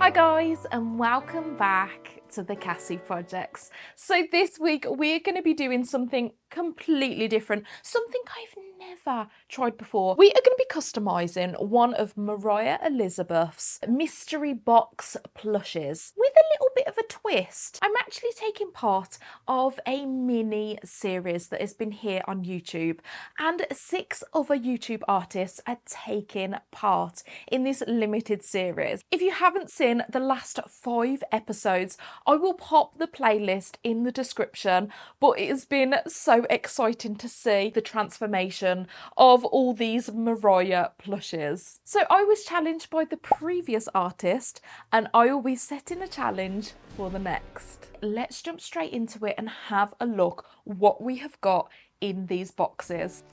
Hi guys, and welcome back to the Cassie Projects. So this week we're going to be doing something completely different, something I've never tried before. We are going to be customising one of Moriah Elizabeth's mystery box plushes with a little bit of a twist. I'm actually taking part of a mini series that has been here on YouTube, and 6 other YouTube artists are taking part in this limited series. If you haven't seen the last 5 episodes, I will pop the playlist in the description, but it has been so exciting to see the transformation of all these Moriah plushes. So I was challenged by the previous artist, and I will be setting a challenge for the next. Let's jump straight into it and have a look what we have got in these boxes.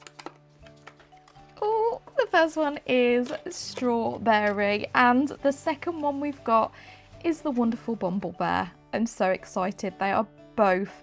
Oh, the first one is strawberry, and the second one we've got is the wonderful Bumble Bear. I'm so excited. They are both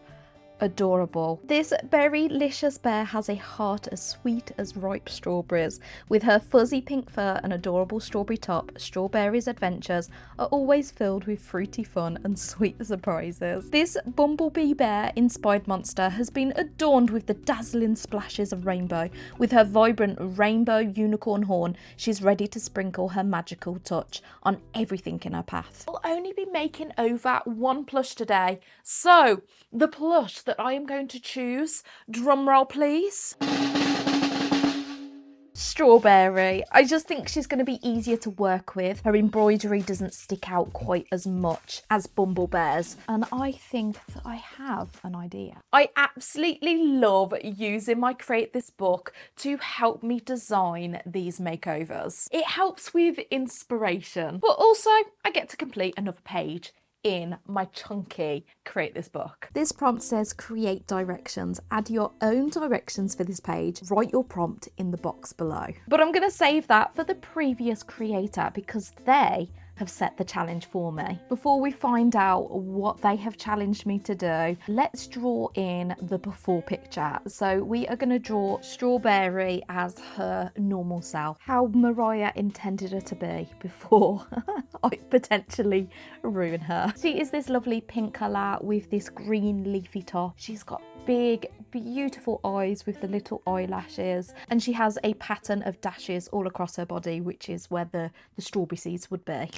adorable. This berry-licious bear has a heart as sweet as ripe strawberries. With her fuzzy pink fur and adorable strawberry top, Strawberry's adventures are always filled with fruity fun and sweet surprises. This bumblebee bear-inspired monster has been adorned with the dazzling splashes of rainbow. With her vibrant rainbow unicorn horn, she's ready to sprinkle her magical touch on everything in her path. I'll only be making over one plush today, so the plush that I am going to choose, drum roll please, Strawberry. I just think she's going to be easier to work with. Her embroidery doesn't stick out quite as much as Bumble Bear's, and I think that I have an idea. I absolutely love using my Create This book to help me design these makeovers. It helps with inspiration, but also I get to complete another page in my chunky Create This book. This prompt says create directions. Add your own directions for this page. Write your prompt in the box below. But I'm going to save that for the previous creator because they have set the challenge for me. Before we find out what they have challenged me to do, let's draw in the before picture. So we are going to draw Strawberry as her normal self, how Moriah intended her to be before I potentially ruin her. She is this lovely pink colour with this green leafy top. She's got big, beautiful eyes with the little eyelashes, and she has a pattern of dashes all across her body, which is where the strawberry seeds would be.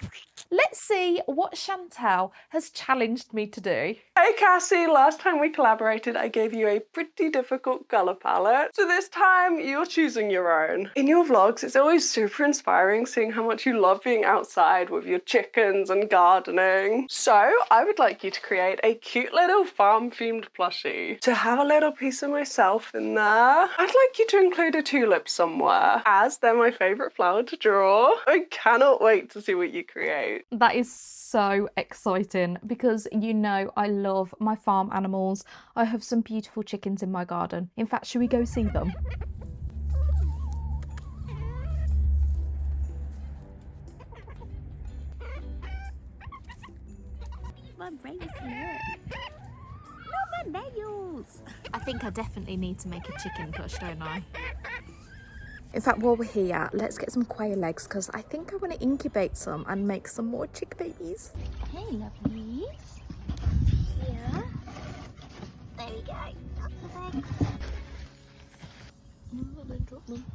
Let's see what Chantel has challenged me to do. Hey Cassie, last time we collaborated I gave you a pretty difficult colour palette, so this time you're choosing your own. In your vlogs it's always super inspiring seeing how much you love being outside with your chickens and gardening. So I would like you to create a cute little farm themed plushie. To have a little piece of myself in there, I'd like you to include a tulip somewhere, as they're my favourite flower to draw. I cannot wait to see what you create. That is so exciting because you know I love my farm animals. I have some beautiful chickens in my garden. In fact, should we go see them? My brain is slow. Not my nails. I think I definitely need to make a chicken plush, don't I? In fact, while we're here, let's get some quail eggs because I think I want to incubate some and make some more chick babies. Hey, lovelies. Here. There we go. Lots of eggs. Oh, they dropped them.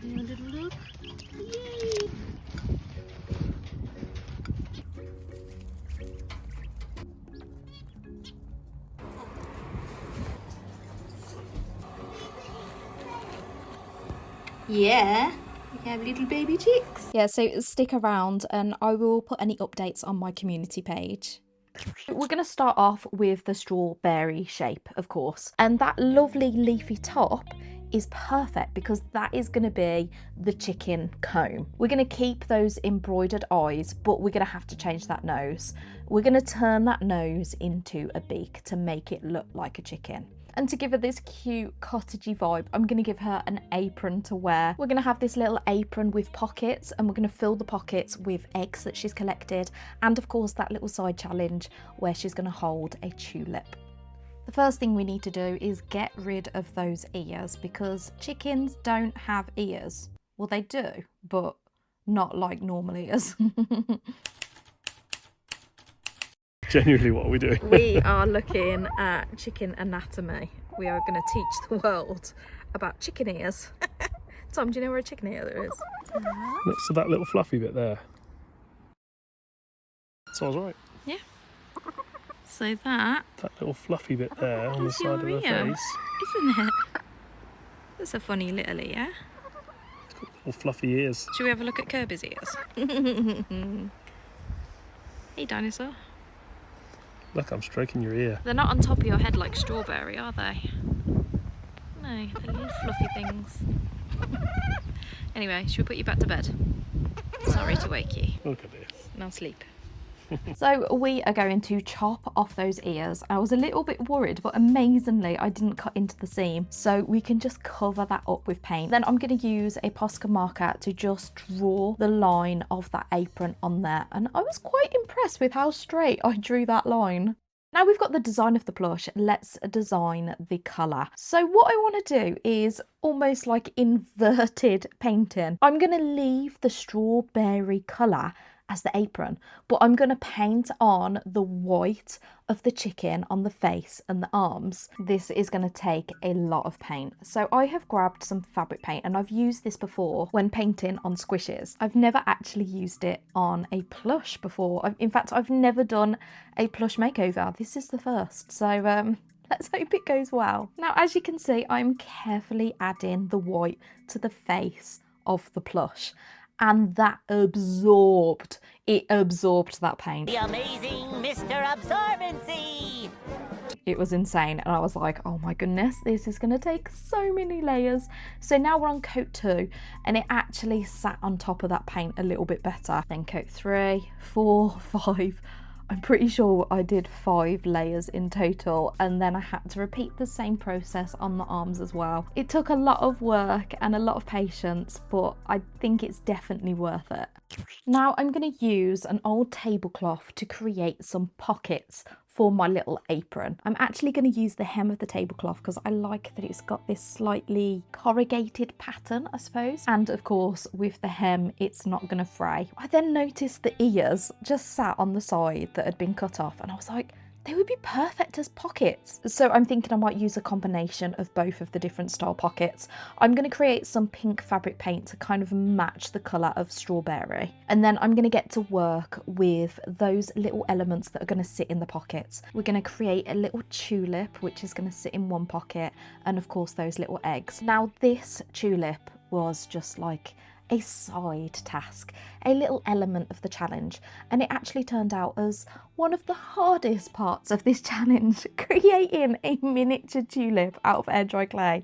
Here, a little look. Yay! Yeah, we have little baby chicks. Yeah, so stick around and I will put any updates on my community page. We're going to start off with the strawberry shape, of course. And that lovely leafy top is perfect because that is going to be the chicken comb. We're going to keep those embroidered eyes, but we're going to have to change that nose. We're going to turn that nose into a beak to make it look like a chicken. And to give her this cute cottagey vibe, I'm going to give her an apron to wear. We're going to have this little apron with pockets, and we're going to fill the pockets with eggs that she's collected. And of course, that little side challenge where she's going to hold a tulip. The first thing we need to do is get rid of those ears because chickens don't have ears. Well, they do, but not like normal ears. Genuinely, what are we doing? We are looking at chicken anatomy. We are going to teach the world about chicken ears. Tom, do you know where a chicken ear is? Next to that little fluffy bit there. So I was right. Yeah. So that little fluffy bit there on the is side your of the ear, face. isn't it? That's a funny little ear. It's got little fluffy ears. Should we have a look at Kirby's ears? Hey, dinosaur. Look, I'm stroking your ear. They're not on top of your head like strawberry, are they? No, they're little fluffy things. Anyway, should we put you back to bed? Sorry to wake you. Look at this. Now sleep. So we are going to chop off those ears. I was a little bit worried, but amazingly I didn't cut into the seam, so we can just cover that up with paint. Then I'm going to use a Posca marker to just draw the line of that apron on there, and I was quite impressed with how straight I drew that line. Now we've got the design of the plush, let's design the colour. So what I want to do is almost like inverted painting. I'm going to leave the strawberry colour as the apron, but I'm going to paint on the white of the chicken on the face and the arms. This is going to take a lot of paint. So I have grabbed some fabric paint, and I've used this before when painting on squishes. I've never actually used it on a plush before. In fact, I've never done a plush makeover. This is the first. So let's hope it goes well. Now, as you can see, I'm carefully adding the white to the face of the plush. And that absorbed that paint. The amazing Mr. Absorbency! It was insane, and I was like, oh my goodness, this is going to take so many layers. So now we're on coat 2, and it actually sat on top of that paint a little bit better. Then coat 3, 4, 5. I'm pretty sure I did 5 layers in total, and then I had to repeat the same process on the arms as well. It took a lot of work and a lot of patience, but I think it's definitely worth it. Now I'm going to use an old tablecloth to create some pockets for my little apron. I'm actually going to use the hem of the tablecloth because I like that it's got this slightly corrugated pattern, I suppose. And of course, with the hem, it's not going to fray. I then noticed the ears just sat on the side that had been cut off, and I was like, they would be perfect as pockets. So I'm thinking I might use a combination of both of the different style pockets. I'm going to create some pink fabric paint to kind of match the colour of strawberry. And then I'm going to get to work with those little elements that are going to sit in the pockets. We're going to create a little tulip, which is going to sit in one pocket. And of course, those little eggs. Now this tulip was just like a side task, a little element of the challenge, and it actually turned out as one of the hardest parts of this challenge. Creating a miniature tulip out of air dry clay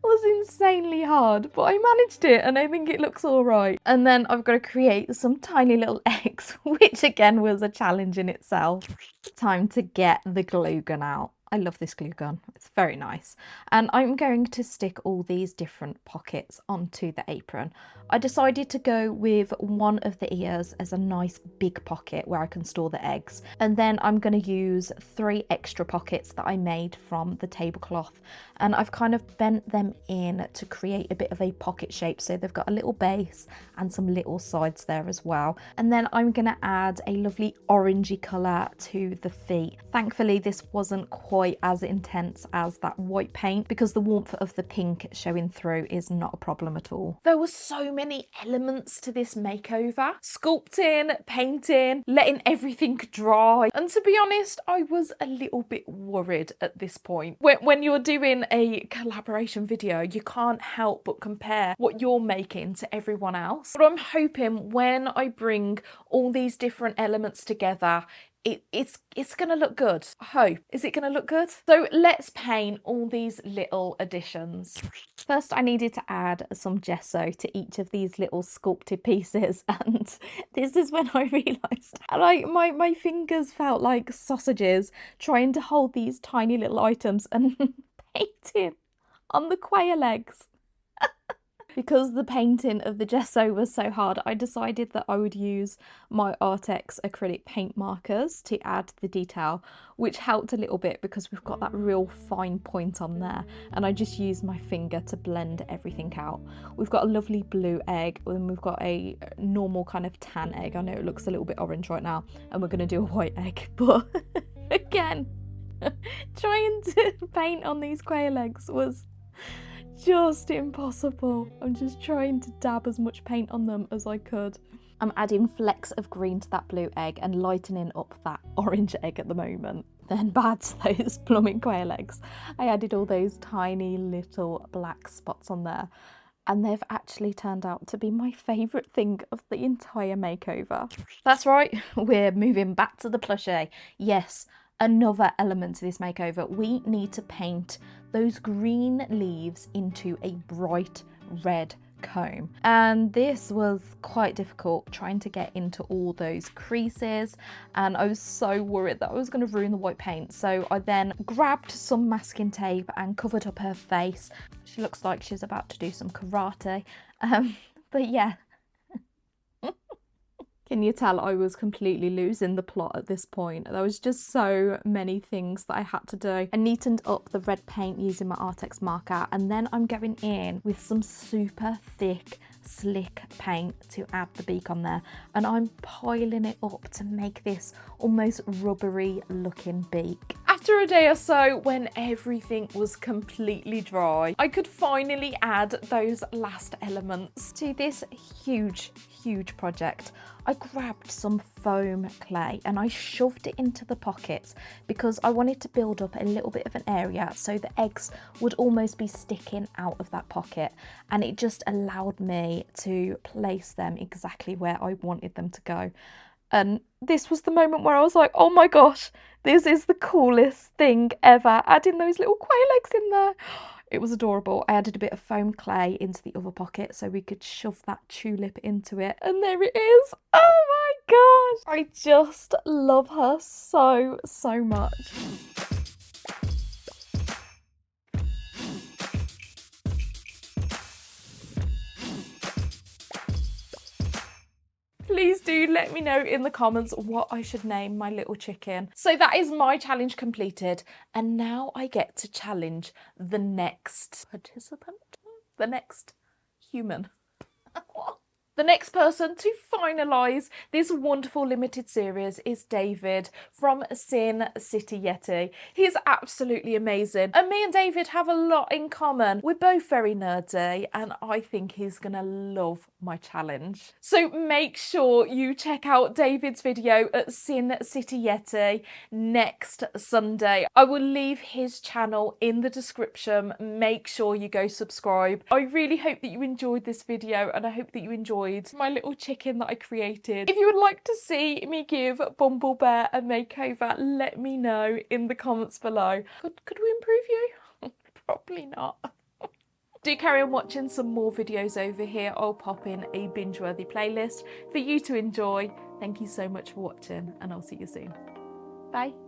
was insanely hard, but I managed it and I think it looks all right. And then I've got to create some tiny little eggs, which again was a challenge in itself. Time to get the glue gun out. I love this glue gun, it's very nice. And I'm going to stick all these different pockets onto the apron. I decided to go with one of the ears as a nice big pocket where I can store the eggs. And then I'm going to use 3 extra pockets that I made from the tablecloth. And I've kind of bent them in to create a bit of a pocket shape. So they've got a little base and some little sides there as well. And then I'm going to add a lovely orangey colour to the feet. Thankfully, this wasn't quite as intense as that white paint because the warmth of the pink showing through is not a problem at all. There were so many elements to this makeover. Sculpting, painting, letting everything dry. And to be honest, I was a little bit worried at this point. When you're doing a collaboration video, you can't help but compare what you're making to everyone else. But I'm hoping when I bring all these different elements together, it's gonna look good. I hope. Is it gonna look good? So let's paint all these little additions. First, I needed to add some gesso to each of these little sculpted pieces, and this is when I realised like my fingers felt like sausages trying to hold these tiny little items and painting on the quail legs. Because the painting of the gesso was so hard, I decided that I would use my Artex acrylic paint markers to add the detail, which helped a little bit because we've got that real fine point on there, and I just used my finger to blend everything out. We've got a lovely blue egg, and we've got a normal kind of tan egg. I know it looks a little bit orange right now, and we're going to do a white egg, but again, trying to paint on these quail eggs was just impossible. I'm just trying to dab as much paint on them as I could. I'm adding flecks of green to that blue egg and lightening up that orange egg at the moment. Then back to those blooming quail eggs. I added all those tiny little black spots on there, and they've actually turned out to be my favourite thing of the entire makeover. That's right, we're moving back to the plushie. Yes, another element to this makeover. We need to paint those green leaves into a bright red comb, and this was quite difficult, trying to get into all those creases, and I was so worried that I was going to ruin the white paint. So I then grabbed some masking tape and covered up her face. She looks like she's about to do some karate, but yeah. Can you tell I was completely losing the plot at this point? There was just so many things that I had to do. I neatened up the red paint using my Artex marker, and then I'm going in with some super thick, slick paint to add the beak on there, and I'm piling it up to make this almost rubbery looking beak. After a day or so, when everything was completely dry, I could finally add those last elements to this huge project. I grabbed some foam clay and I shoved it into the pockets because I wanted to build up a little bit of an area so the eggs would almost be sticking out of that pocket, and it just allowed me to place them exactly where I wanted them to go. And this was the moment where I was like, oh my gosh, this is the coolest thing ever, adding those little quail eggs in there. It was adorable. I added a bit of foam clay into the other pocket so we could shove that tulip into it. And there it is. Oh my gosh. I just love her so much. Please do let me know in the comments what I should name my little chicken. So that is my challenge completed, and now I get to challenge the next participant, the next human. The next person to finalise this wonderful limited series is David from Sin City Yeti. He's absolutely amazing, and me and David have a lot in common. We're both very nerdy, and I think he's gonna love my challenge. So make sure you check out David's video at Sin City Yeti next Sunday. I will leave his channel in the description. Make sure you go subscribe. I really hope that you enjoyed this video, and I hope that you enjoyed my little chicken that I created. If you would like to see me give Bumble Bear a makeover, let me know in the comments below. Could we improve you? Probably not. Do carry on watching some more videos over here. I'll pop in a binge-worthy playlist for you to enjoy. Thank you so much for watching, and I'll see you soon. Bye.